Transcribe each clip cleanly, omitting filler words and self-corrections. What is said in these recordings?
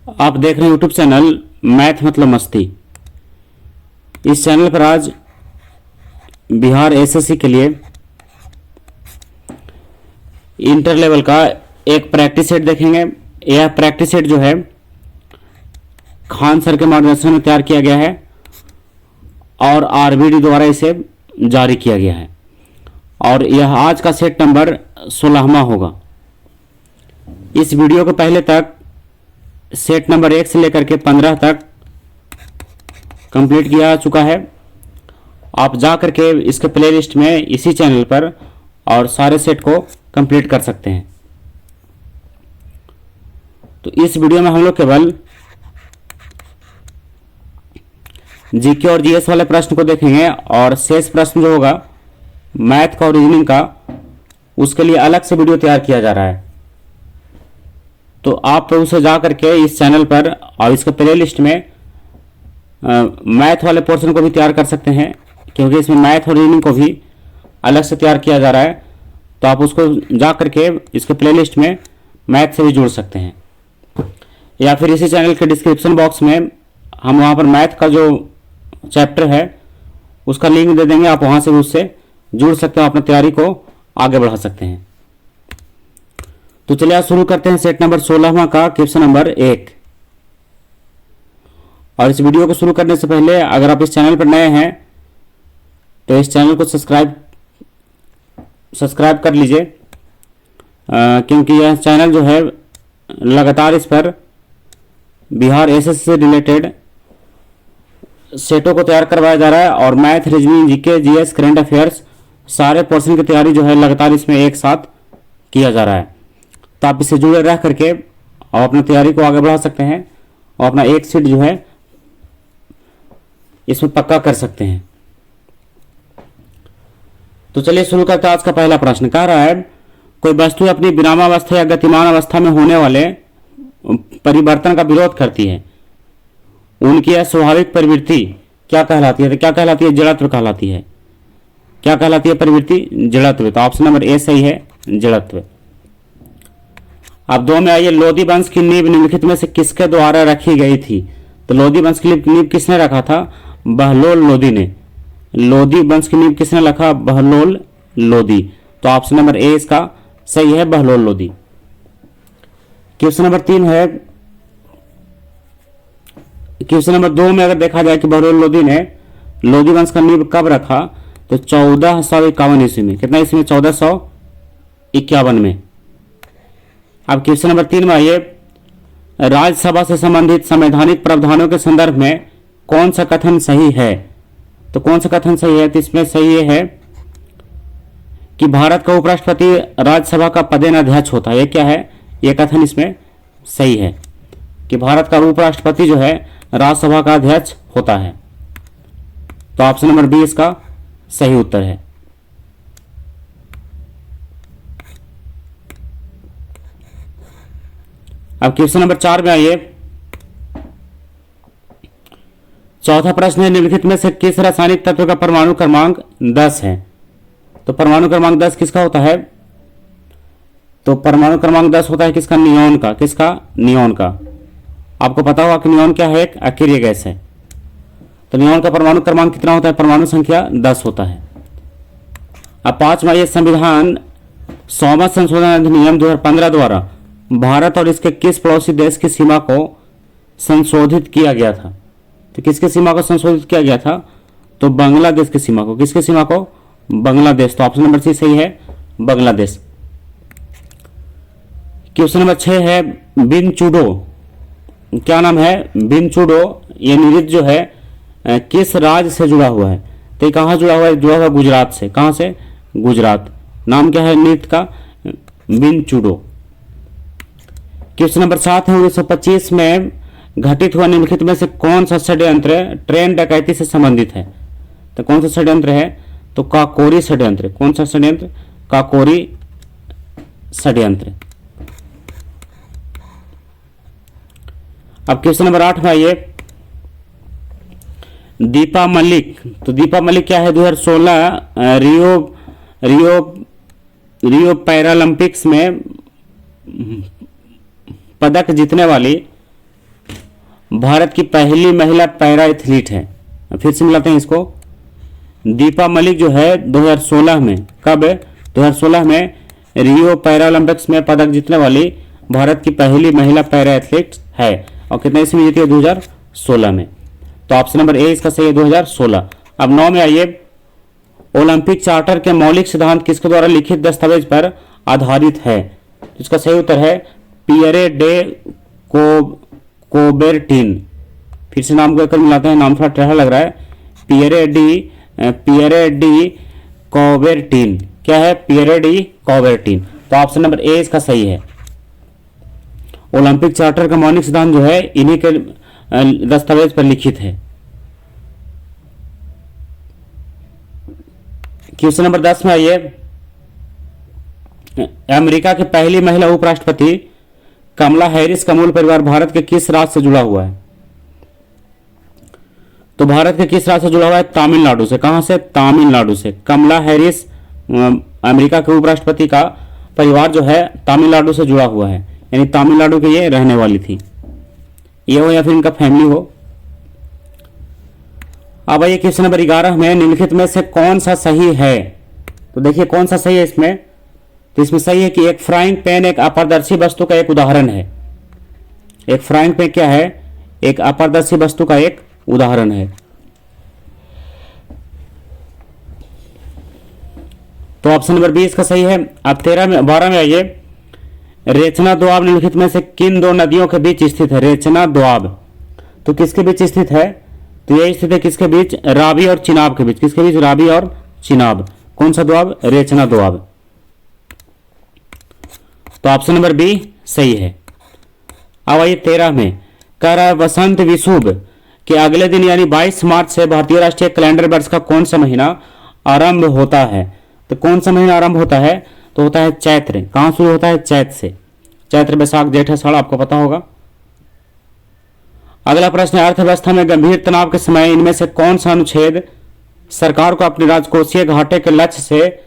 आप देख रहे हैं यूट्यूब चैनल मैथ मतलब मस्ती। इस चैनल पर आज बिहार एसएससी के लिए इंटर लेवल का एक प्रैक्टिस सेट देखेंगे। यह प्रैक्टिस सेट जो है खान सर के मार्गदर्शन में तैयार किया गया है और आरबीडी द्वारा इसे जारी किया गया है और यह आज का सेट नंबर 16वां होगा। इस वीडियो को पहले तक सेट नंबर 1 से लेकर के 15 तक कंप्लीट किया चुका है। आप जा करके इसके प्लेलिस्ट में इसी चैनल पर और सारे सेट को कंप्लीट कर सकते हैं। तो इस वीडियो में हम लोग केवल जीके और जीएस वाले प्रश्न को देखेंगे और शेष प्रश्न जो होगा मैथ का और रीजनिंग का, उसके लिए अलग से वीडियो तैयार किया जा रहा है। तो आप उसे जा करके इस चैनल पर और इसके प्ले लिस्ट में मैथ वाले पोर्शन को भी तैयार कर सकते हैं, क्योंकि इसमें मैथ और रीजनिंग को भी अलग से तैयार किया जा रहा है। तो आप उसको जा करके इसके प्ले लिस्ट में मैथ से भी जोड़ सकते हैं, या फिर इसी चैनल के डिस्क्रिप्शन बॉक्स में हम वहाँ पर मैथ का जो चैप्टर है उसका लिंक दे देंगे। आप वहाँ से उससे जुड़ सकते हैं, अपनी तैयारी को आगे बढ़ा सकते हैं। तो चलिए आज शुरू करते हैं सेट नंबर 16वां का क्वेश्चन नंबर 1। और इस वीडियो को शुरू करने से पहले अगर आप इस चैनल पर नए हैं तो इस चैनल को सब्सक्राइब कर लीजिए, क्योंकि यह चैनल जो है लगातार इस पर बिहार एसएससी से रिलेटेड सेटों को तैयार करवाया जा रहा है और math, reasoning, GK, GS, current affairs सारे पोर्शन की तैयारी जो है लगातार इसमें एक साथ किया जा रहा है। तो आप इससे जुड़े रह करके और अपनी तैयारी को आगे बढ़ा सकते हैं और अपना एक सीट जो है इसमें पक्का कर सकते हैं। तो चलिए शुरू करते हैं। आज का पहला प्रश्न कह रहा है, कोई वस्तु अपनी विरामावस्था या गतिमान अवस्था में होने वाले परिवर्तन का विरोध करती है, उनकी यह स्वाभाविक प्रवृत्ति क्या कहलाती है? तो क्या कहलाती है? जड़त्व कहलाती है। क्या कहलाती है प्रवृत्ति? जड़त्व। तो ऑप्शन नंबर ए सही है, जड़त्व। अब 2 में आइए, लोदी वंश की नींव निम्नलिखित में से किसके द्वारा रखी गई थी? तो लोदी वंश की नींव किसने रखा था? बहलोल लोदी ने। लोदी वंश की नींव किसने रखा? बहलोल लोदी। तो ऑप्शन नंबर ए इसका सही है, बहलोल लोदी। क्वेश्चन नंबर 3 है, क्वेश्चन नंबर 2 में अगर देखा जाए कि बहलोल लोदी ने लोदी वंश का नींव कब रखा, तो 1451 ईस्वी में। कितना ईस्वी में? 1451 में। अब क्वेश्चन नंबर 3 में आइए, राज्यसभा से संबंधित संवैधानिक प्रावधानों के संदर्भ में कौन सा कथन सही है? तो कौन सा कथन सही है? तो इसमें सही ये है कि भारत का उपराष्ट्रपति राज्यसभा का पदेन अध्यक्ष होता है। ये क्या है? ये कथन इसमें सही है कि भारत का उपराष्ट्रपति जो है राज्यसभा का अध्यक्ष होता है। तो ऑप्शन नंबर बी इसका सही उत्तर है। अब क्वेश्चन नंबर 4 में आइए, चौथा प्रश्न है, निम्नलिखित में से किस रासायनिक तत्व का परमाणु क्रमांक 10 है? तो परमाणु क्रमांक 10 किसका होता है? तो परमाणु क्रमांक 10 होता है किसका? नियोन का। किसका? नियोन का। आपको पता होगा कि नियोन क्या है? एक अकीर्य गैस है। तो नियोन का परमाणु क्रमांक कितना होता है? परमाणु संख्या 10 होता है। अब 5 में, संविधान 100वां संशोधन अधिनियम 2015 द्वारा भारत और इसके किस पड़ोसी देश की सीमा को संशोधित किया गया था? तो किसकी सीमा को संशोधित किया गया था? तो बांग्लादेश की सीमा को। किसकी सीमा को? बांग्लादेश। तो ऑप्शन नंबर सी सही है, बांग्लादेश। क्वेश्चन नंबर 6 है, बिनचुडो क्या नाम है? बिनचुडो ये नृत्य जो है किस राज्य से जुड़ा हुआ है? तो कहाँ जुड़ा हुआ है? जुड़ा हुआ गुजरात से। कहाँ से? गुजरात। नाम क्या है नृत्य का? बिनचुडो। क्वेश्चन नंबर 7 है, 1925 में घटित हुआ निम्नलिखित में से कौन सा षड्यंत्र ट्रेन डकैती से संबंधित है? तो कौन सा षड्यंत्र है? तो काकोरी षड्यंत्र। कौन सा षड्यंत्र? काकोरी षड्यंत्र। अब क्वेश्चन नंबर 8 में आइए, दीपा मलिक। तो दीपा मलिक क्या है? 2016 रियो पैरालंपिक्स में पदक जीतने वाली भारत की पहली महिला पैरा एथलीट है? फिर से मिलाते हैं इसको। दीपा मलिक जो है 2016 में, कब? 2016 में रियो पैरा ओलंपिक्स में पदक जीतने वाली भारत की पहली महिला पैरा एथलीट है। और कितने ईस्वी में जीती है? 2016 में। तो ऑप्शन नंबर ए इसका सही है, 2016। अब 9 में आइए, ओलंपिक चार्टर के मौलिक सिद्धांत किसके द्वारा लिखित दस्तावेज पर आधारित है? इसका सही उत्तर है पियरे डे कोबेर्टिन। फिर से नाम को एक मिलाते हैं, नाम थोड़ा टेढ़ा लग रहा है। Pierre de Coubertin. क्या है? Pierre de Coubertin. तो ऑप्शन नंबर ए इसका सही है। ओलंपिक चार्टर का मौलिक सिद्धांत जो है इन्हीं के दस्तावेज पर लिखित है। क्वेश्चन नंबर 10 में आइए, अमेरिका की पहली महिला उपराष्ट्रपति कमला हैरिस का मूल परिवार भारत के किस राज्य से जुड़ा हुआ है? तो भारत के किस राज्य से जुड़ा हुआ है? तमिलनाडु से। कहां से? तमिलनाडु से। कमला हैरिस अमेरिका के उपराष्ट्रपति का परिवार जो है तमिलनाडु से जुड़ा हुआ है, यानी तमिलनाडु के ये रहने वाली थी, ये हो या फिर इनका फैमिली हो। अब आइए क्वेश्चन नंबर 11 में, निम्नलिखित में से कौन सा सही है? तो देखिए कौन सा सही है इसमें। तो इसमें सही है कि एक फ्राइंग पैन एक अपारदर्शी वस्तु का एक उदाहरण है। एक फ्राइंग पैन क्या है? एक अपारदर्शी वस्तु का एक उदाहरण है। तो ऑप्शन नंबर 20 का सही है। अब 12 में आइए, रेचना दोआब निम्नलिखित में से किन दो नदियों के बीच स्थित है? रेचना दोआब तो किसके बीच स्थित है? तो यह स्थित है किसके बीच? रावी और चिनाब के बीच। किसके बीच? रावी और चिनाब। कौन सा दोआब? रेचना दोआब। तो ऑप्शन नंबर बी सही है। अब आइए 13 में, कह रहा है वसंत विषुव के अगले दिन यानी 22 मार्च से भारतीय राष्ट्रीय कैलेंडर वर्ष का कौन सा महीना आरंभ होता है? तो कौन सा महीना आरंभ होता है? तो होता है चैत्र। कहां शुरू होता है? चैत से। चैत्र, बैसाख, जेठ, आषाढ़, आपको पता होगा। अगला प्रश्न है, अर्थव्यवस्था में गंभीर तनाव के समय इनमें से कौन सा अनुच्छेद सरकार को अपने राजकोषीय घाटे के लक्ष्य से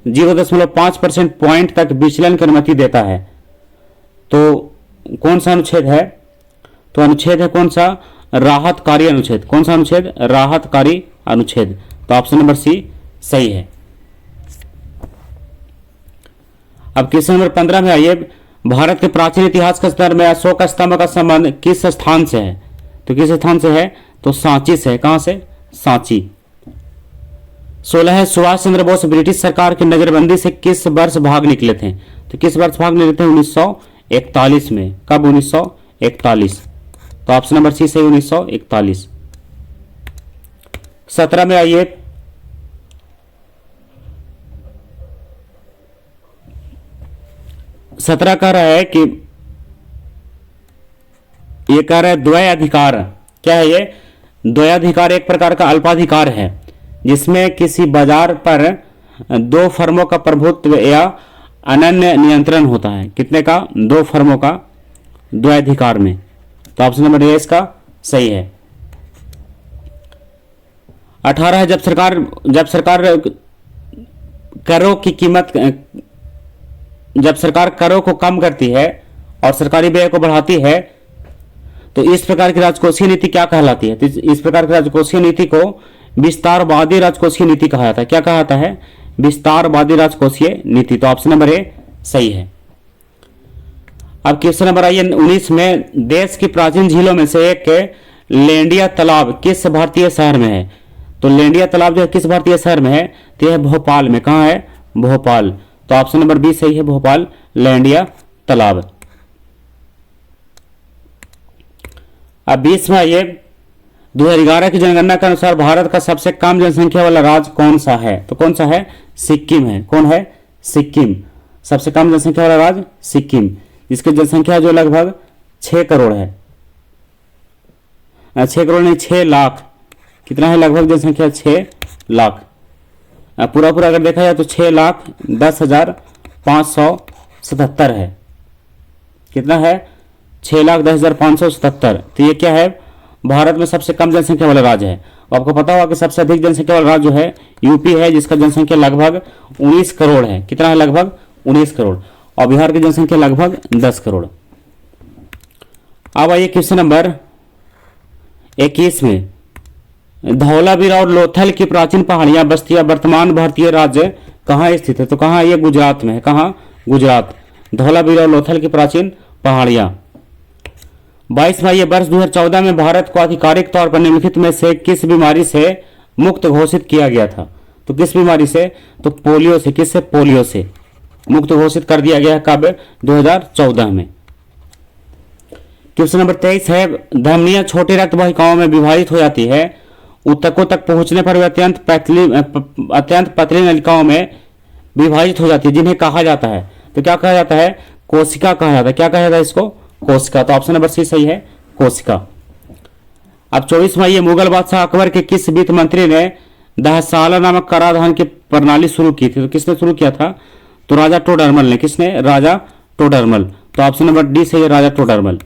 0.5% पॉइंट तक विचलन की अनुमति देता है? तो कौन सा अनुच्छेद है? तो अनुच्छेद है कौन सा? राहतकारी अनुच्छेद। कौन सा अनुच्छेद? राहतकारी अनुच्छेद। तो ऑप्शन नंबर सी सही है। अब क्वेश्चन नंबर 15 में आइए, भारत के प्राचीन इतिहास के संदर्भ में अशोक स्तंभ का संबंध किस स्थान से है? तो किस स्थान से है? तो सांची से। कहां से? सांची। 16 है, सुभाष चंद्र बोस ब्रिटिश सरकार की नजरबंदी से किस वर्ष भाग निकले थे? तो किस वर्ष भाग निकले थे? 1941 में। कब? 1941। तो ऑप्शन नंबर सी सही, 1941। 17 में आइए, सत्रह कह रहा है कि ये कह रहा है द्वयाधिकार। क्या है ये? द्वयाधिकार एक प्रकार का अल्पाधिकार है जिसमें किसी बाजार पर दो फर्मों का प्रभुत्व या अनन्य नियंत्रण होता है। कितने का? दो फर्मों का द्वयाधिकार में। तो ऑप्शन नंबर ए इसका सही है। 18 है, जब सरकार करों की कीमत, जब सरकार करों को कम करती है और सरकारी व्यय को बढ़ाती है तो इस प्रकार की राजकोषीय नीति क्या कहलाती है? तो इस प्रकार की राजकोषीय नीति को विस्तारवादी राजकोषीय नीति कहा जाता है। क्या कहा जाता है? विस्तारवादी राजकोषीय नीति। तो ऑप्शन नंबर ए सही है। अब क्वेश्चन नंबर आइए 19 में, देश की प्राचीन झीलों में से एक लेंडिया तालाब किस भारतीय शहर में है? तो लेंडिया तालाब जो है किस भारतीय शहर में है? तो यह भोपाल में। कहां है? भोपाल। तो ऑप्शन नंबर बी सही है, भोपाल, लेंडिया तालाब। अब 20 में आइए, 2011 की जनगणना के अनुसार भारत का सबसे कम जनसंख्या वाला राज्य कौन सा है? तो कौन सा है? सिक्किम है। कौन है? सिक्किम। सबसे कम जनसंख्या वाला राज्य सिक्किम, जिसकी जनसंख्या जो लगभग 6 करोड़ है। 6 करोड़ नहीं, 6 लाख। कितना है लगभग जनसंख्या? 6 लाख। पूरा अगर देखा जाए तो 6,10,577 है। कितना है? 6,10,577। तो ये क्या है? भारत में सबसे कम जनसंख्या वाला राज्य है। आपको पता होगा कि सबसे अधिक जनसंख्या वाला राज्य जो है यूपी है, जिसका जनसंख्या लगभग 19 करोड़ है। कितना है? लगभग 19 करोड़। और बिहार की जनसंख्या लगभग 10 करोड़। अब आइए क्वेश्चन नंबर 21 में धौलावीरा और लोथल की प्राचीन पहाड़ियां बस्तियां वर्तमान भारतीय राज्य कहाँ स्थित है? तो कहाँ? ये गुजरात में है। कहाँ? गुजरात। धौलावीरा और लोथल की प्राचीन पहाड़ियां। 22 मई वर्ष 2014 में भारत को आधिकारिक तौर पर निम्नलिखित में से किस बीमारी से मुक्त घोषित किया गया था? तो किस बीमारी से? तो पोलियो से। किससे? पोलियो से मुक्त घोषित कर दिया गया है। कब? 2014 में। क्वेश्चन नंबर 23 है, धमनियां छोटी रक्त वाहिकाओं में विभाजित हो जाती है। ऊतकों तक पहुंचने पर वे अत्यंत पतली नलिकाओं में विभाजित हो जाती है, जिन्हें कहा जाता है। तो क्या कहा जाता है? कोशिका कहा जाता है। क्या कहा जाता है इसको? कोशिका। तो ऑप्शन नंबर सी सही है, कोशिका। अब 24 मई मुगल बादशाह अकबर के किस वित्त मंत्री ने दहसाला नामक कराधान की प्रणाली शुरू की थी? तो किसने शुरू किया था? तो राजा टोडरमल ने। किसने? राजा टोडरमल। तो ऑप्शन नंबर डी सही है, राजा टोडरमल।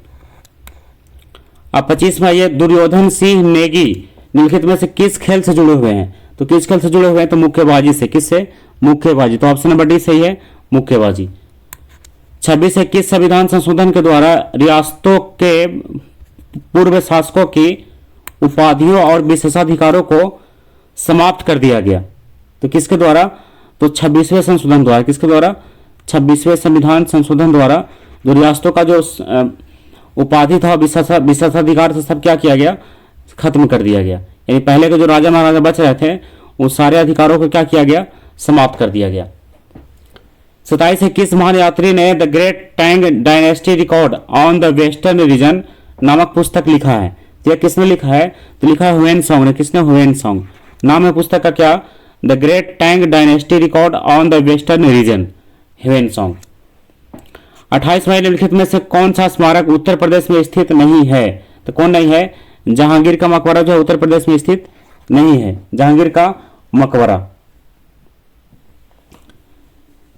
अब 25 में ये दुर्योधन सिंह नेगी निम्नलिखित में से किस खेल से जुड़े हुए हैं? तो किस खेल से जुड़े हुए हैं? तो मुक्केबाजी से। किससे? मुक्केबाजी। तो ऑप्शन नंबर डी सही है, मुक्केबाजी। 26 है, किस संविधान संशोधन के द्वारा रियासतों के पूर्व शासकों की उपाधियों और विशेषाधिकारों को समाप्त कर दिया गया? तो किसके द्वारा? तो 26वें संशोधन द्वारा। किसके द्वारा? 26वें संविधान संशोधन द्वारा जो रियासतों का जो उपाधि था, विशेषाधिकार था, सब क्या किया गया? खत्म कर दिया गया। यानी पहले के जो राजा महाराजा बच रहे थे उन सारे अधिकारों को क्या किया गया? समाप्त कर दिया गया। 27 है, किस महान यात्री ने the great Tang dynasty record on the western reason नामक पुस्तक लिखा है? तो यह किसने लिखा है? तो लिखा है ह्वेन-त्सांग ने। किसने? ह्वेन-त्सांग। नाम है पुस्तक का क्या? The great Tang dynasty record on the western region, Hiuen Tsang. 28 में निम्नलिखित में से कौन सा स्मारक उत्तर प्रदेश में स्थित नहीं है? तो कौन नहीं है? जहांगीर का मकबरा जो है उत्तर प्रदेश में स्थित नहीं है। जहांगीर का मकबरा।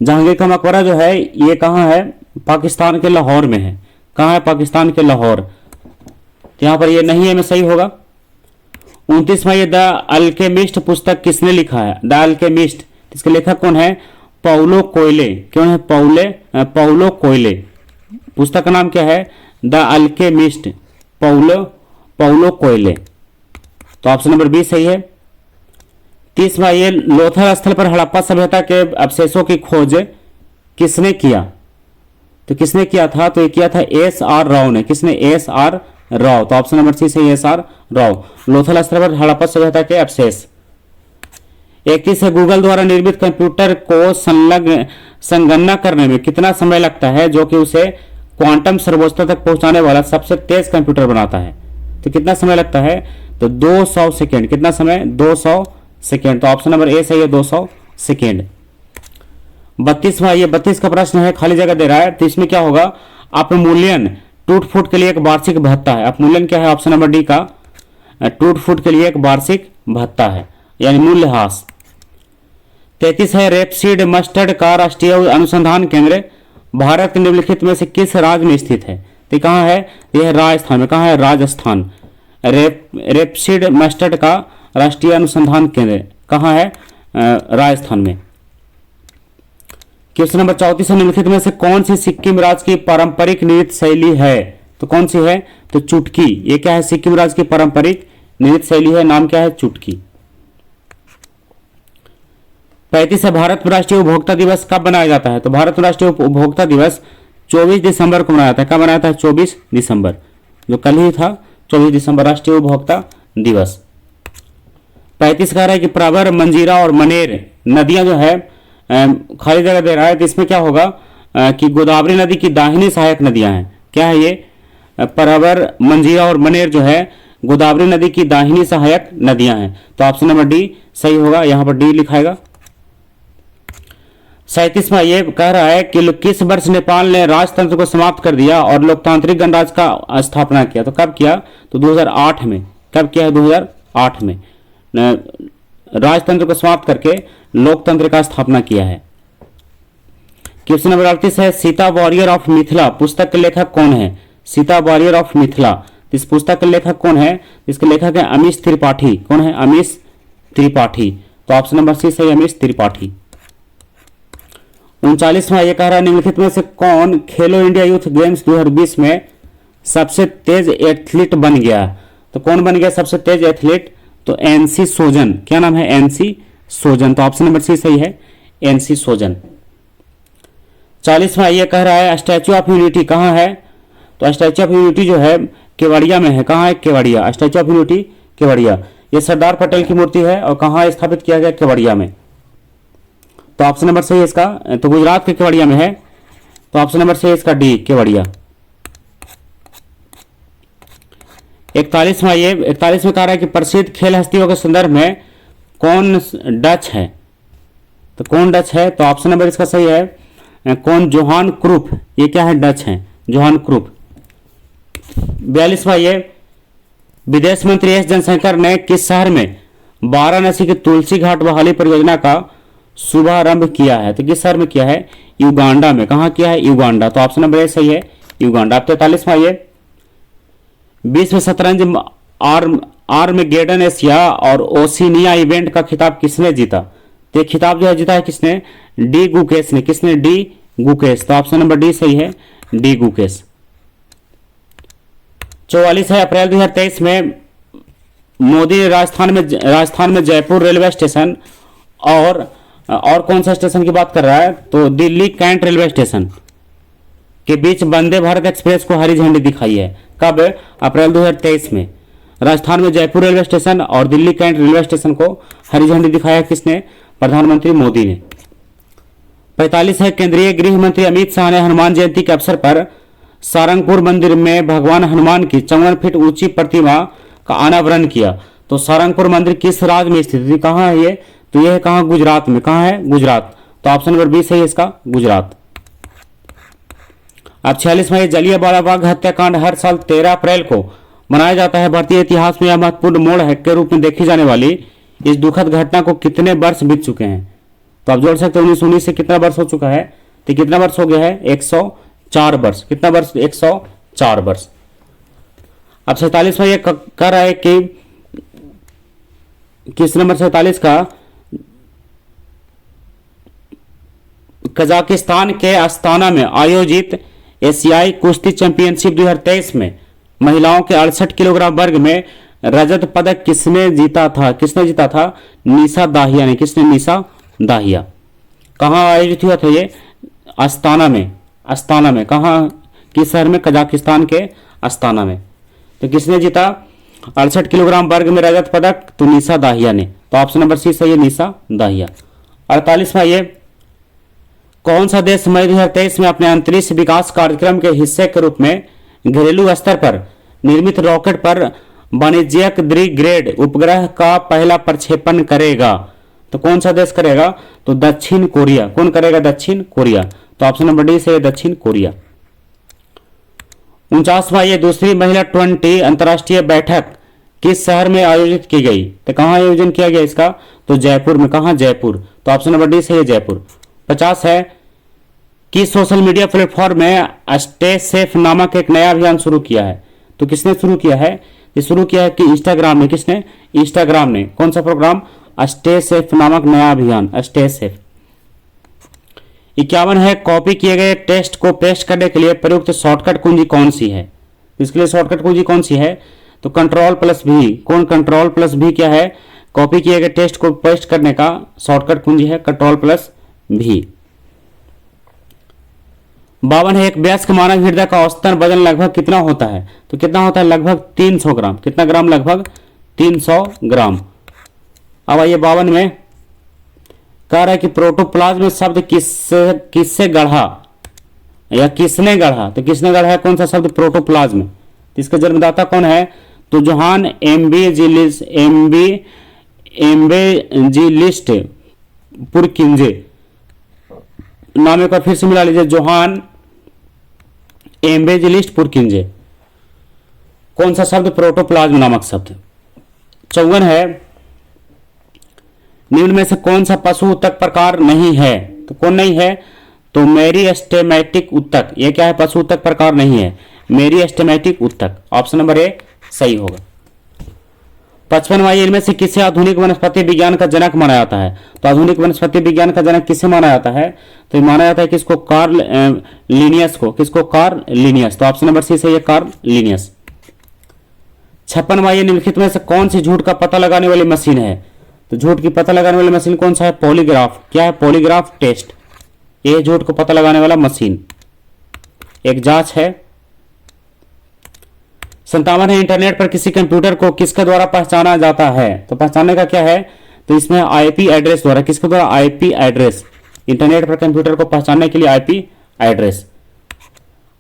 जहांगीर का मकबरा जो है ये कहाँ है? पाकिस्तान के लाहौर में है। कहाँ है? पाकिस्तान के लाहौर। तो यहां पर ये नहीं है, में सही होगा। 29 में ये द अल्केमिस्ट पुस्तक किसने लिखा है? द अल्केमिस्ट, इसके लेखक कौन है? पाउलो कोयले। क्यों है? पाउलो कोयले। पुस्तक का नाम क्या है? द अल्केमिस्ट, पाउलो कोयले। तो ऑप्शन नंबर बी सही है। 30 में ये लोथल स्थल पर हड़प्पा सभ्यता के अवशेषों की खोज किसने किया? तो किसने किया था? तो ये किया था एस.आर. राव ने। किसने? एस.आर. राव। तो ऑप्शन नंबर सी सही, एस.आर. राव। लोथल स्थल पर हड़प्पा सभ्यता के अवशेष। 31 है, गूगल द्वारा निर्मित कंप्यूटर को संगणना करने में कितना समय लगता है, जो कि उसे क्वांटम सर्वोच्चता तक पहुंचाने वाला सबसे तेज कंप्यूटर बनाता है? तो कितना समय लगता है? तो 200 सेकेंड। कितना समय? 200 सेकेंड। तो ऑप्शन नंबर ए सही है, 200 सेकेंड। 32 में ये 32 का प्रश्न है, खाली जगह दे रहा है। तो इसमें क्या होगा? अपमूल्यन टूट फूट के लिए एक वार्षिक भत्ता है। अपमूल्यन क्या है? ऑप्शन नंबर डी का टूट फूट के लिए एक वार्षिक भत्ता है, यानी मूल्यह्रास। 33 है, रेपसीड मस्टर्ड का राष्ट्रीय अनुसंधान केंद्र भारत के निम्नलिखित में से किस राज्य में स्थित है? तो कहाँ है? यह राजस्थान में। कहाँ है? राजस्थान। रेपसीड मस्टर्ड का राष्ट्रीय अनुसंधान केंद्र कहाँ है? राजस्थान में। क्वेश्चन नंबर 34 निम्नलिखित में से कौन सी सिक्किम राज्य की पारंपरिक नृत्य शैली है? तो कौन सी है? तो चुटकी। ये क्या है? सिक्किम राज्य की पारंपरिक नृत्य शैली है, नाम क्या है? चुटकी। 35 है, भारत में राष्ट्रीय उपभोक्ता दिवस कब मनाया जाता है? तो भारत में राष्ट्रीय उपभोक्ता दिवस 24 दिसंबर को मनाया जाता है। कब मनाया था? 24 दिसंबर, जो कल ही था। 24 दिसंबर राष्ट्रीय उपभोक्ता दिवस। 35 कह रहा है कि प्रवर, मंजीरा और मनेर नदियां जो है खाली जगह दे रहा है। तो इसमें क्या होगा कि गोदावरी नदी की दाहिनी सहायक नदियां हैं। क्या है ये? प्रवर, मंजीरा और मनेर जो है गोदावरी नदी की दाहिनी सहायक नदियां हैं। तो ऑप्शन नंबर डी सही होगा, यहां पर डी लिखाएगा। 37 में ये कह रहा है कि किस वर्ष नेपाल ने राजतंत्र को समाप्त कर दिया और लोकतांत्रिक गणराज्य का स्थापना किया? तो कब किया? तो 2008 में। कब किया है? 2008 में राजतंत्र को समाप्त करके लोकतंत्र का स्थापना किया है। क्वेश्चन नंबर 38 है, सीता वॉरियर ऑफ मिथिला पुस्तक के लेखक कौन है? सीता वॉरियर ऑफ मिथिला, इस पुस्तक के लेखक कौन है? इसके लेखक है अमीश त्रिपाठी। कौन है? अमीश त्रिपाठी। तो ऑप्शन नंबर सी सही, अमीश त्रिपाठी। 39 में यह कह रहा है, निम्नलिखित में से कौन खेलो इंडिया यूथ गेम्स 2020 में सबसे तेज एथलीट बन गया? तो कौन बन गया सबसे तेज एथलीट? तो एनसी सोजन। क्या नाम है? एनसी सोजन। तो ऑप्शन नंबर सी सही है, एनसी सोजन। 40वां ये कह रहा है स्टैच्यू ऑफ यूनिटी कहाँ है? तो स्टैच्यू ऑफ यूनिटी जो है केवड़िया में है। कहाँ है? Kevadia. Statue of unity Kevadia. ये सरदार पटेल की मूर्ति है और कहाँ स्थापित किया गया? केवड़िया में। तो ऑप्शन नंबर सही है इसका, तो गुजरात के केवड़िया में है। तो ऑप्शन नंबर सही है इसका डी, केवड़िया। 41वां ये 41 में कह रहा है कि प्रसिद्ध खेल हस्तियों के संदर्भ में कौन डच है? तो कौन डच है? तो ऑप्शन नंबर इसका सही है कौन? Johann Krupp. ये क्या है? डच है, जोहान क्रूप। 42वां ये विदेश मंत्री एस जयशंकर ने किस शहर में वाराणसी की तुलसी घाट बहाली परियोजना का शुभारंभ किया है? तो किस शहर में किया है? युगांडा में। कहाँ किया है? युगांडा। तो ऑप्शन नंबर ए सही है, युगांडा। 43वां ये विश्व शतरंज आर्मगेडन एशिया और ओशिनिया इवेंट का खिताब किसने जीता? तो खिताब जो है जीता है किसने? डी गुकेश ने। किसने? डी गुकेश। तो ऑप्शन नंबर डी सही है, डी गुकेश। 44 है अप्रैल 2023 में मोदी ने राजस्थान में जयपुर रेलवे स्टेशन और कौन सा स्टेशन की बात कर रहा है? तो दिल्ली कैंट रेलवे स्टेशन के बीच वंदे भारत एक्सप्रेस को हरी झंडी दिखाई है। कब? अप्रैल 2023 में। राजस्थान में जयपुर रेलवे स्टेशन और दिल्ली कैंट रेलवे स्टेशन को हरी झंडी दिखाया किसने? प्रधानमंत्री मोदी ने। 45 है केंद्रीय गृह मंत्री अमित शाह ने हनुमान जयंती के अवसर पर सारंगपुर मंदिर में भगवान हनुमान की 54 फीट ऊंची प्रतिमा का अनावरण किया। तो सारंगपुर मंदिर किस राज्य में स्थित है? कहाँ है ये? तो यह है कहाँ? गुजरात में। कहाँ है? गुजरात। तो ऑप्शन नंबर बी सही है इसका, गुजरात। अब 46 में जलियांवाला बाग हत्याकांड हर साल 13 अप्रैल को मनाया जाता है। भारतीय इतिहास में यह महत्वपूर्ण मोड़ है के रूप में देखी जाने वाली इस दुखद घटना को कितने वर्ष बीत चुके हैं? तो आप जोड़ सकते हो 1919 से कितना वर्ष हो चुका है? तो कितना वर्ष हो गया है? 104 वर्ष। कितना वर्ष? 104 वर्ष। अब 47 में यह कह रहा है कि किस नंबर 47 का? कजाकिस्तान के अस्ताना में आयोजित एशियाई कुश्ती चैंपियनशिप 2023 में महिलाओं के 68 किलोग्राम वर्ग में रजत पदक किसने जीता था? किसने जीता था? निशा दाहिया ने। किसने? निशा दाहिया। कहाँ आयोजित हुआ था ये? अस्ताना में। अस्ताना में। कहाँ? किस शहर में? कजाकिस्तान के अस्ताना में। तो किसने जीता 68 किलोग्राम वर्ग में रजत पदक? तो निशा दाहिया ने। तो ऑप्शन नंबर सी सही है, निशा दाहिया। 48वां ये कौन सा देश मई 2023 में अपने अंतरिक्ष विकास कार्यक्रम के हिस्से के रूप में घरेलू स्तर पर निर्मित रॉकेट पर वाणिज्यिक द्विग्रेड उपग्रह का पहला प्रक्षेपण करेगा? तो कौन सा देश करेगा? तो दक्षिण कोरिया। कौन करेगा? दक्षिण कोरिया। तो ऑप्शन नंबर डी से दक्षिण कोरिया। 49वां ये दूसरी महिला 20 अंतर्राष्ट्रीय बैठक किस शहर में आयोजित की गई? तो कहाँ आयोजन किया गया इसका? तो जयपुर में। कहाँ? जयपुर। तो ऑप्शन नंबर डी से जयपुर। 50 है किस सोशल मीडिया प्लेटफॉर्म में स्टे सेफ नामक एक नया अभियान शुरू किया है? तो किसने शुरू किया है? ये शुरू किया है कि इंस्टाग्राम ने। किसने? इंस्टाग्राम ने। कौन सा प्रोग्राम? स्टे सेफ नामक नया अभियान, स्टे सेफ। 51 है कॉपी किए गए टेस्ट को पेस्ट करने के लिए प्रयुक्त शॉर्टकट कुंजी कौन सी है? इसके लिए शॉर्टकट कुंजी कौन सी है? तो Ctrl+V। कौन? Ctrl+V क्या है? कॉपी किए गए टेस्ट को पेस्ट करने का शॉर्टकट कुंजी है Ctrl+V। 52 है एक वयस्क मानव हृदय का औसतन वजन लगभग कितना होता है? तो कितना होता है? लगभग 300 ग्राम। कितना ग्राम? लगभग 300 ग्राम। अब आइए 52 में कह रहा है कि प्रोटोप्लाज्म शब्द किससे गढ़ा या किसने गढ़ा? तो किसने गढ़ा है? कौन सा शब्द? प्रोटोप्लाज्म। तो इसका जन्मदाता कौन है? तो जोहान एम्बेजिलिस्ट पुरकिंजे। नाम एक बार फिर से मिला लीजिए, जोहान एम्बेजिलिस्ट पुरकिंजे। कौन सा शब्द? प्रोटोप्लाज्म नामक शब्द। 54 है निम्न में से कौन सा पशु उत्तक प्रकार नहीं है? तो कौन नहीं है? तो मेरिस्टेमेटिक उत्तक। ये क्या है? पशु उत्तक प्रकार नहीं है, मेरिस्टेमेटिक उत्तक। ऑप्शन नंबर ए सही होगा। 55वां इनमें से किसे आधुनिक वनस्पति विज्ञान का जनक माना जाता है? तो आधुनिक वनस्पति विज्ञान का जनक किसे माना जाता है? तो माना जाता है किसको? कार्ल लिनियस को। किसको? Karl Linnaeus. तो ऑप्शन नंबर सी सही है, कार्ल लिनियस। 56वां, ये निम्नलिखित में से कौन सी झूठ का पता लगाने वाली मशीन है? तो झूठ की पता लगाने वाली मशीन कौन सा है? पॉलीग्राफ। क्या है? Polygraph test. ये झूठ को पता लगाने वाला मशीन, एक जांच है। 57 है, इंटरनेट पर किसी कंप्यूटर को किसके द्वारा पहचाना जाता है? तो पहचानने का क्या है? तो इसमें आईपी एड्रेस द्वारा। किसके द्वारा? IP address. इंटरनेट पर कंप्यूटर को पहचानने के लिए आईपी एड्रेस।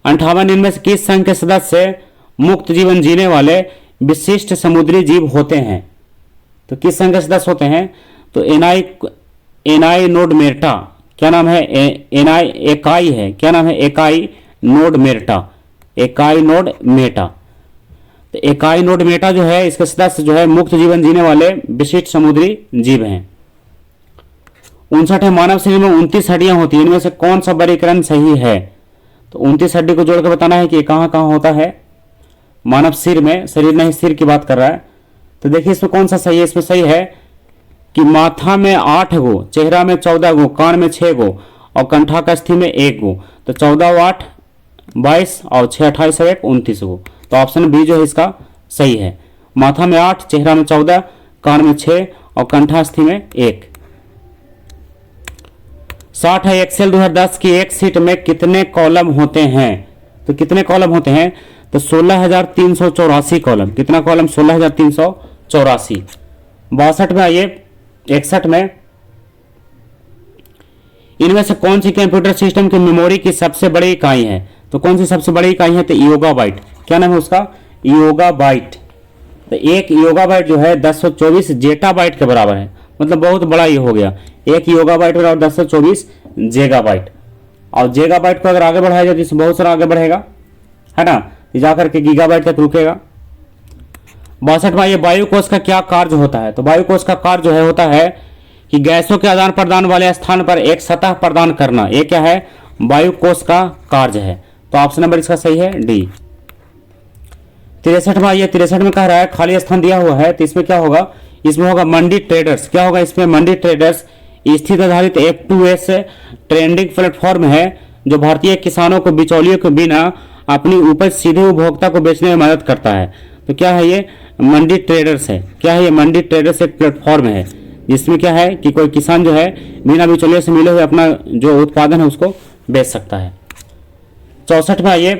58 इनमें से किस संघ के सदस्य मुक्त जीवन जीने वाले विशिष्ट समुद्री जीव होते हैं? तो किस संघ के सदस्य होते हैं? तो एनाइनोडर्मेटा। क्या नाम है? एकाई है। क्या नाम है? एकाइनोडर्मेटा। एकाइनोडर्मेटा। तो एकाइनोडर्मेटा जो है, इसके सदस्य जो है मुक्त जीवन जीने वाले विशिष्ट समुद्री जीव हैं। 59 है, मानव शरीर में 29 हड्डियां होती हैं, इनमें से कौन सा वर्गीकरण सही है? तो 29 हड्डी को जोड़कर बताना है कि कहां कहां होता है मानव सिर में। शरीर नहीं, सिर की बात कर रहा है। तो देखिए इसमें कौन सा सही है? इसमें सही है कि माथा में 8 गो, चेहरा में 14 गो, कान में 6 गो और कंठाकस्थि में 1 गो। तो 14 8 22 और 6 28 और 1 29 गो। तो ऑप्शन बी जो है इसका सही है। माथा में 8, चेहरा में 14, कान में 6 और कंठास्थि में 1। 60 है, एक्सेल 2010 की एक शीट में कितने कॉलम होते हैं? तो कितने कॉलम होते हैं? तो 16,384 कॉलम। कितना कॉलम? 16,384। 62 में आइए, 61 में, इनमें से कौन सी कंप्यूटर सिस्टम की मेमोरी की सबसे बड़ी इकाई है? तो कौन सी सबसे बड़ी इकाई है? तो योगाबाइट। क्या नाम है उसका? योगाबाइट। तो एक योगाबाइट जो है 1024 जेटाबाइट के बराबर है, मतलब बहुत बड़ा ये हो गया। एक योगाबाइट बराबर 1024 जेगाबाइट। और जेगाबाइट को अगर आगे बढ़ाया जाए तो इसमें बहुत सारा आगे बढ़ेगा, है ना, जाकर के गीगाबाइट तक रुकेगा। 62 में, ये वायु कोष का क्या कार्य होता है? तो वायु कोष का कार्य जो है होता है कि गैसों के आदान प्रदान वाले स्थान पर एक सतह प्रदान करना। ये क्या है? वायु कोष का कार्य है। तो ऑप्शन नंबर इसका सही है डी। 63 में, ये 63 में कह रहा है खाली स्थान दिया हुआ है, तो इसमें क्या होगा? इसमें होगा मंडी ट्रेडर्स। क्या होगा इसमें? मंडी ट्रेडर्स स्थित आधारित F2S ट्रेडिंग प्लेटफॉर्म है जो भारतीय किसानों को बिचौलियों के बिना अपनी उपज सीधे उपभोक्ता को बेचने में मदद करता है। तो क्या है ये? मंडी ट्रेडर्स है। क्या है ये? मंडी ट्रेडर्स एक प्लेटफॉर्म है जिसमें क्या है कि कोई किसान जो है बिना बिचौलियों से मिले हुए अपना जो उत्पादन है उसको बेच सकता है। 64 में आइए,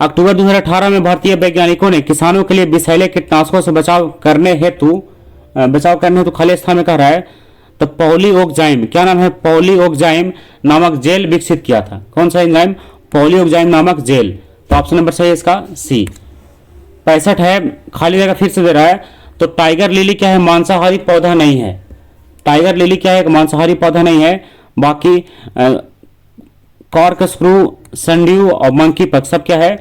अक्टूबर 2018 में भारतीय वैज्ञानिकों ने किसानों के लिए विषैले कीटनाशकों से बचाव करने हेतु खाली स्थान में कह रहा है तो पॉलीओक्जाइम। क्या नाम है? पॉलीओक्जाइम नामक जेल विकसित किया था। कौन सा एंजाइम? पॉलीओक्जाइम नामक जेल। तो ऑप्शन नंबर सही है इसका सी। 65 है, खाली जगह फिर से दे रहा है, तो टाइगर लिली क्या है? मांसाहारी पौधा नहीं है। टाइगर लिली क्या है? एक मांसाहारी पौधा नहीं है। बाकी कॉर्कस्क्रू, संड्यू और मंकी पक्ष सब क्या है?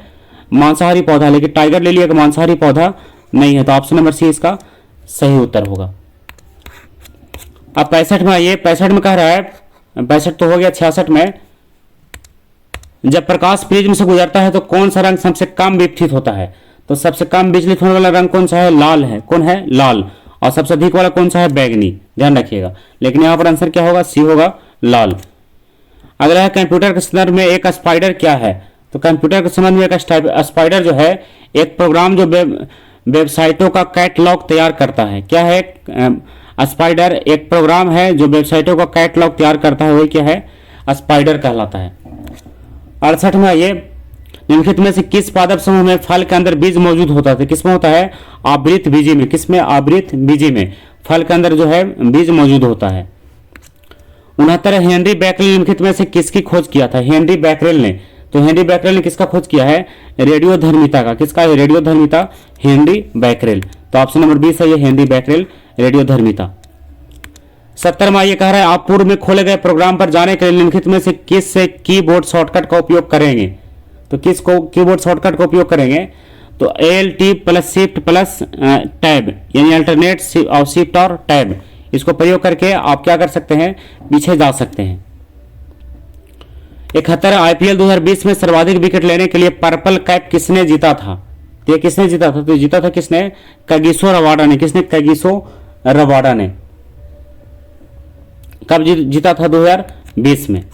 मांसाहारी पौधा, लेकिन टाइगर लिली एक मांसाहारी पौधा नहीं है। तो ऑप्शन नंबर सी इसका सही उत्तर होगा। अब 65 में आइए, 65 में कह रहा है, 65 तो हो गया। 66 में, जब प्रकाश प्रिज्म से गुजरता है तो कौन सा रंग सबसे कम विकसित होता है? तो सबसे कम विचलित होने वाला रंग कौन सा है? लाल है। कौन है? लाल। और सबसे अधिक वाला कौन सा है? बैगनी। ध्यान रखिएगा, लेकिन यहां पर आंसर क्या होगा? सी होगा, लाल। अगला है, कंप्यूटर के संदर्भ में एक स्पाइडर क्या है? तो कंप्यूटर के संबंध में एक स्पाइडर जो है एक प्रोग्राम जो वेबसाइटों का कैटलॉग तैयार करता है। क्या है? स्पाइडर एक प्रोग्राम है जो वेबसाइटों का कैटलॉग तैयार करता है, वही क्या है? स्पाइडर कहलाता है। 68 में आइए, निम्नलिखित में से किस पादप समूह में फल के अंदर बीज मौजूद होता है? किसमें होता है? आवृत बीजी में। किसमें? आवृत बीजी में फल के अंदर जो है बीज मौजूद होता है। 69 हेनरी बैकरेल निम्नलिखित में से किसकी खोज किया था? हेनरी बैकरेल ने। तो हेनरी बैकरेल ने किसका खोज किया है? रेडियोधर्मिता का। किसका है? रेडियोधर्मिता, हेनरी बैकरेल। तो ऑप्शन नंबर बी सही है, हेनरी बैकरेल, रेडियोधर्मिता। 70 में ये कह रहा है आप पूर्व में खोले गए प्रोग्राम पर जाने के लिए निम्नलिखित में से किस से कीबोर्ड शॉर्टकट का उपयोग करेंगे? तो किस को कीबोर्ड शॉर्टकट का उपयोग करेंगे? तो ALT plus shift plus tab, यानी अल्टरनेट और शिफ्ट और टैब, इसको प्रयोग करके आप क्या कर सकते हैं? पीछे जा सकते हैं। 71 IPL 2020 में सर्वाधिक विकेट लेने के लिए पर्पल कैप किसने जीता था? तो ये किसने जीता था? तो जीता था किसने? कागिसो रबाडा ने। किसने? कागिसो रबाडा ने। कब जीता था? 2020 में।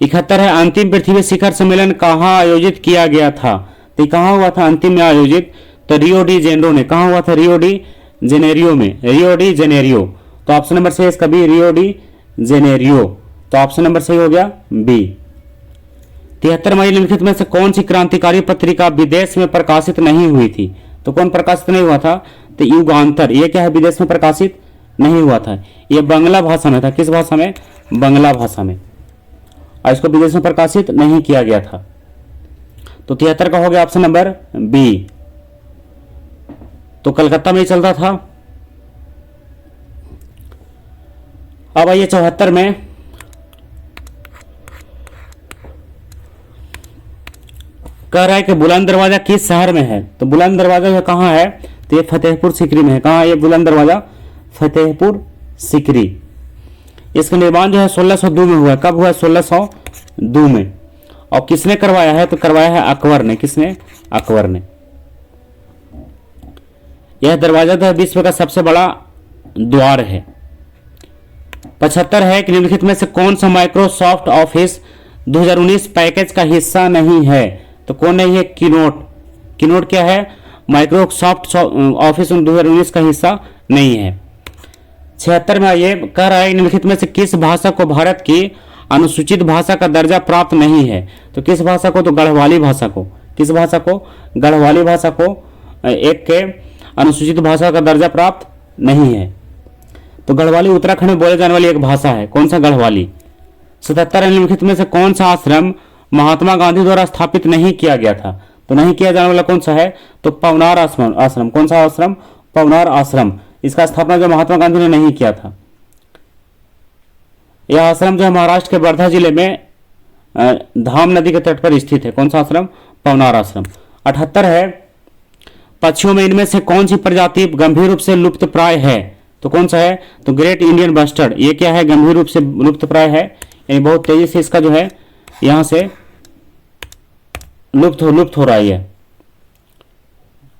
71 है, अंतिम पृथ्वी शिखर सम्मेलन कहाँ आयोजित किया गया था? तो कहाँ हुआ था अंतिम में आयोजित? तो रियो डी जेनेरो ने, कहाँ हुआ था? रियो डी जेनेरियो में, रियो डी जेनेरियो। तो ऑप्शन नंबर सही इसका बी, रियो डी जेनेरियो। तो ऑप्शन नंबर सही हो गया बी। 73 निम्नलिखित में से कौन सी क्रांतिकारी पत्रिका विदेश में प्रकाशित नहीं हुई थी? तो कौन प्रकाशित नहीं हुआ था? तो युगांतर। ये क्या है? विदेश में प्रकाशित नहीं हुआ था। ये बांग्ला भाषा में था। किस भाषा में? बांग्ला भाषा में। और इसको विदेश में प्रकाशित नहीं किया गया था। तो 73 का हो गया ऑप्शन नंबर बी। तो कलकत्ता में ही चलता था। अब आइए 74 में, कह रहा है कि बुलंद दरवाजा किस शहर में है? तो बुलंद दरवाजा जो कहाँ है? तो ये फतेहपुर सीकरी में है। कहाँ है ये बुलंद दरवाजा? फतेहपुर सीकरी। इसका निर्माण जो है 1602 में हुआ है। कब हुआ है? 1602 में। और किसने करवाया है? तो करवाया है अकबर ने। किसने? अकबर ने। यह दरवाजा जो है विश्व का सबसे बड़ा द्वार है। 75 है कि निम्नलिखित में से कौन सा माइक्रोसॉफ्ट ऑफिस 2019 पैकेज का हिस्सा नहीं है? तो कौन नहीं है? कीनोट। कीनोट क्या है? माइक्रोसॉफ्ट ऑफिस 2019 का हिस्सा नहीं है। 76 में आइए, कह रहा है निम्नलिखित में से किस भाषा को भारत की अनुसूचित भाषा का दर्जा प्राप्त नहीं है? तो किस भाषा को? तो गढ़वाली भाषा को। किस भाषा को? गढ़वाली भाषा को एक के अनुसूचित भाषा का दर्जा प्राप्त नहीं है। तो गढ़वाली उत्तराखंड में बोले जाने वाली एक भाषा है। कौन सा? गढ़वाली। 77 निम्नलिखित में से कौन सा आश्रम महात्मा गांधी द्वारा स्थापित नहीं किया गया था? तो नहीं किया जाने वाला कौन सा है? तो पवनार आश्रम। कौन सा आश्रम? पवनार आश्रम। इसका स्थापना जो महात्मा गांधी ने नहीं किया था। यह आश्रम जो है महाराष्ट्र के वर्धा जिले में धाम नदी के तट पर स्थित है। कौन सा आश्रम? पवनार आश्रम। 78 है, पक्षियों में इनमें से कौन सी प्रजाति गंभीर रूप से लुप्त प्राय है? तो कौन सा है? तो ग्रेट इंडियन बस्टर्ड। ये क्या है? गंभीर रूप से लुप्त प्राय है, यानी बहुत तेजी से इसका जो है यहां से लुप्त हो रहा है।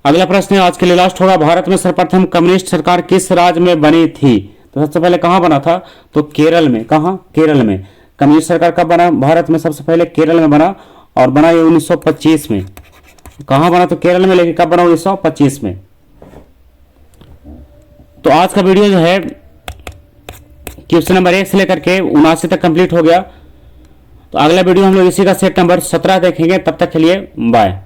अगला प्रश्न है आज के लिए लास्ट होगा, भारत में सर्वप्रथम कम्युनिस्ट सरकार किस राज्य में बनी थी? तो सबसे पहले कहां बना था? तो केरल में। कहां? केरल में। कम्युनिस्ट सरकार कब बना? भारत में सबसे पहले केरल में बना, और बना ये 1925 में। कहां बना? तो केरल में, लेकिन कब बना? 1925 में। तो आज का वीडियो जो है क्वेश्चन नंबर 1 से लेकर के 79 तक कंप्लीट हो गया। तो अगला वीडियो हम लोग इसी का सेट नंबर 17 देखेंगे। तब तक के लिए बाय।